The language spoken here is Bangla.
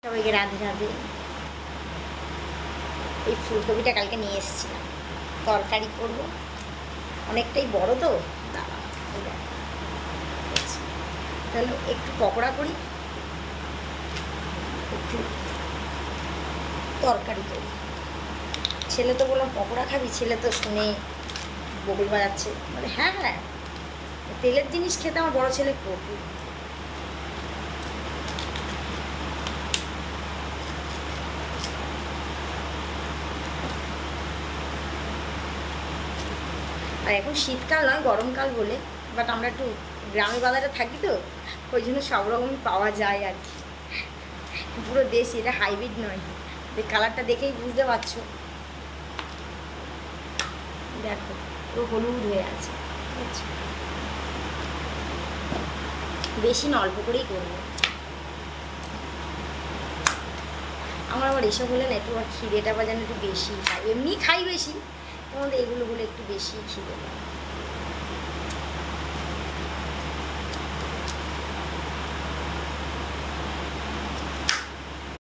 সবাইকে রাধে রাধে। এই ফুলকপিটা কালকে নিয়ে এসেছিলাম, তরকারি করব। অনেকটাই বড় তো, দাঁড়া তাহলে একটু পকোড়া করি, একটু তরকারি করি। ছেলে তো বললাম পকোড়া খাবি, ছেলে তো শুনে বকুল বাজাচ্ছে, মানে হ্যাঁ হ্যাঁ তেলের জিনিস খেতে আমার বড় ছেলে পটু। আর এখন শীতকাল নয়, গরমকাল বলে, বাট আমরা একটু গ্রামের বাজারে থাকি তো, ওই জন্য সব রকমই পাওয়া যায় আর কি। পুরো দেশি, এটা হাইব্রিড নয়। কালারটা দেখেই বুঝতে পারছো, দেখো পুরো হলুদ হয়ে আছে। আচ্ছা, বেশি না, অল্প করেই করবো। আমার আবার এসব হলে না একটু খিদেটা বা যেন একটু বেশি খাই, এমনি খাই বেশি, তোমাদের এগুলো হলে একটু বেশি খিদে পায়।